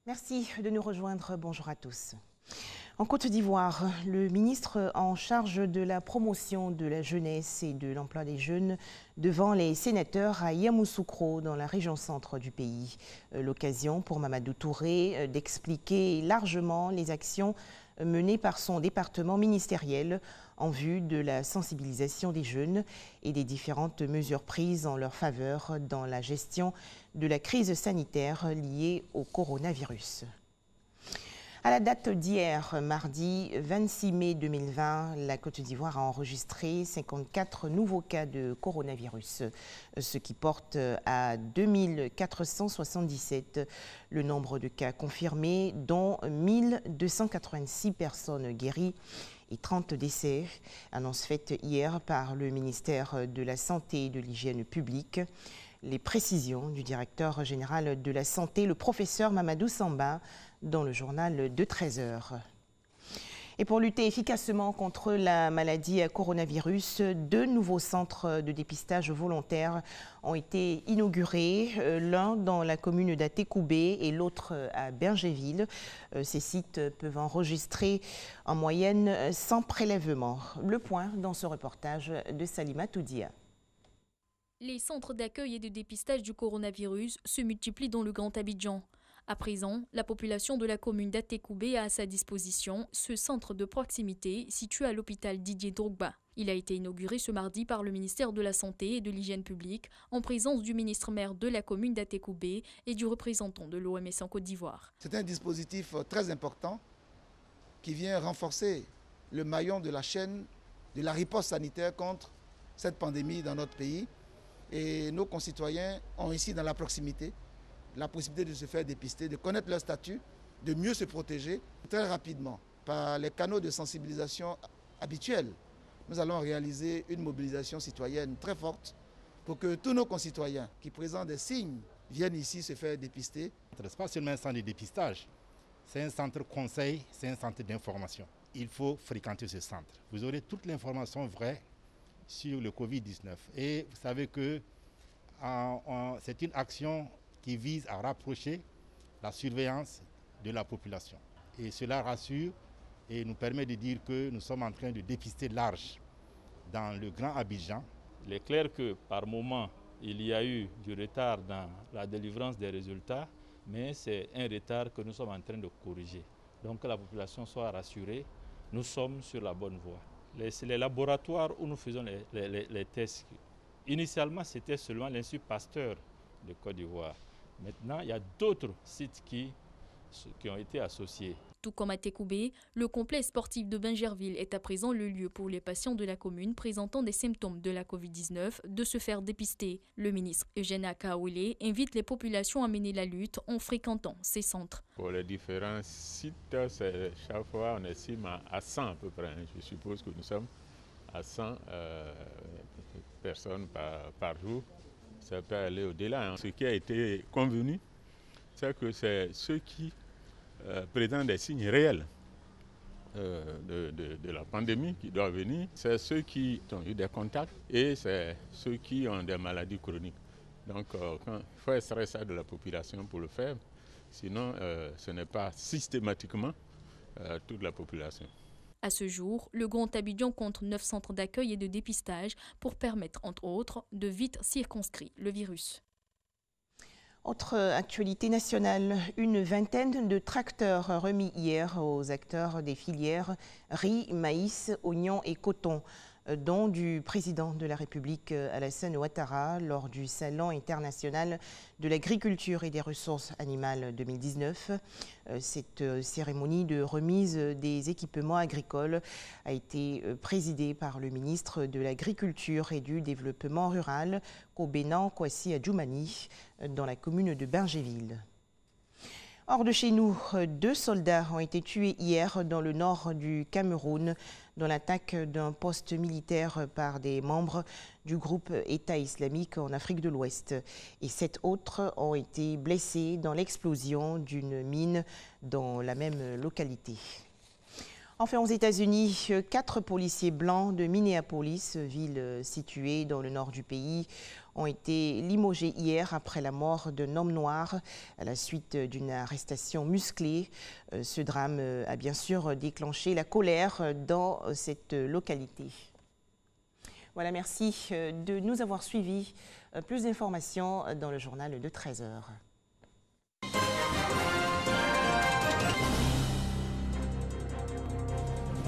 Merci de nous rejoindre. Bonjour à tous. En Côte d'Ivoire, le ministre en charge de la promotion de la jeunesse et de l'emploi des jeunes devant les sénateurs à Yamoussoukro, dans la région centre du pays. L'occasion pour Mamadou Touré d'expliquer largement les actions menées par son département ministériel en vue de la sensibilisation des jeunes et des différentes mesures prises en leur faveur dans la gestion de la crise sanitaire liée au coronavirus. À la date d'hier, mardi 26 mai 2020, la Côte d'Ivoire a enregistré 54 nouveaux cas de coronavirus, ce qui porte à 2477 le nombre de cas confirmés, dont 1286 personnes guéries et 30 décès, annonce faite hier par le ministère de la Santé et de l'Hygiène publique. Les précisions du directeur général de la Santé, le professeur Mamadou Samba, dans le journal de 13h. Et pour lutter efficacement contre la maladie à coronavirus, 2 nouveaux centres de dépistage volontaires ont été inaugurés, l'un dans la commune d'Atécoubé et l'autre à Bergéville. Ces sites peuvent enregistrer en moyenne 100 prélèvements. Le point dans ce reportage de Salima Toudia. Les centres d'accueil et de dépistage du coronavirus se multiplient dans le Grand Abidjan. À présent, la population de la commune d'Atécoubé a à sa disposition ce centre de proximité situé à l'hôpital Didier Drogba. Il a été inauguré ce mardi par le ministère de la Santé et de l'Hygiène publique en présence du ministre-maire de la commune d'Atécoubé et du représentant de l'OMS en Côte d'Ivoire. C'est un dispositif très important qui vient renforcer le maillon de la chaîne de la riposte sanitaire contre cette pandémie dans notre pays. Et nos concitoyens ont ici dans la proximité la possibilité de se faire dépister, de connaître leur statut, de mieux se protéger très rapidement. Par les canaux de sensibilisation habituels, nous allons réaliser une mobilisation citoyenne très forte pour que tous nos concitoyens qui présentent des signes viennent ici se faire dépister. Ce n'est pas seulement un centre de dépistage, c'est un centre conseil, c'est un centre d'information. Il faut fréquenter ce centre. Vous aurez toute l'information vraie sur le Covid-19. Et vous savez que c'est une action qui vise à rapprocher la surveillance de la population. Et cela rassure et nous permet de dire que nous sommes en train de dépister large dans le Grand Abidjan. Il est clair que par moment, il y a eu du retard dans la délivrance des résultats, mais c'est un retard que nous sommes en train de corriger. Donc que la population soit rassurée, nous sommes sur la bonne voie. Les laboratoires où nous faisons les tests, initialement c'était seulement l'Institut Pasteur de Côte d'Ivoire. Maintenant, il y a d'autres sites qui ont été associés. Tout comme à Técoubé, le complexe sportif de Bingerville est à présent le lieu pour les patients de la commune présentant des symptômes de la Covid-19 de se faire dépister. Le ministre Eugène Akaoulé invite les populations à mener la lutte en fréquentant ces centres. Pour les différents sites, chaque fois on estime à 100 à peu près. Je suppose que nous sommes à 100 personnes par jour. Ça peut aller au-delà. Ce qui a été convenu, c'est que c'est ceux qui présentent des signes réels de la pandémie qui doivent venir. C'est ceux qui ont eu des contacts et c'est ceux qui ont des maladies chroniques. Donc il faut extraire ça de la population pour le faire. Sinon, ce n'est pas systématiquement toute la population. À ce jour, le Grand Abidjan compte 9 centres d'accueil et de dépistage pour permettre, entre autres, de vite circonscrire le virus. Autre actualité nationale, une vingtaine de tracteurs remis hier aux acteurs des filières riz, maïs, oignons et coton, dont du président de la République Alassane Ouattara lors du Salon international de l'agriculture et des ressources animales 2019. Cette cérémonie de remise des équipements agricoles a été présidée par le ministre de l'Agriculture et du Développement rural, Kobenan Kwasi Adjoumani, dans la commune de Bergéville. Hors de chez nous, 2 soldats ont été tués hier dans le nord du Cameroun dans l'attaque d'un poste militaire par des membres du groupe État islamique en Afrique de l'Ouest. Et 7 autres ont été blessés dans l'explosion d'une mine dans la même localité. Enfin, aux États-Unis, 4 policiers blancs de Minneapolis, ville située dans le nord du pays, ont été limogés hier après la mort d'un homme noir à la suite d'une arrestation musclée. Ce drame a bien sûr déclenché la colère dans cette localité. Voilà, merci de nous avoir suivis. Plus d'informations dans le journal de 13h.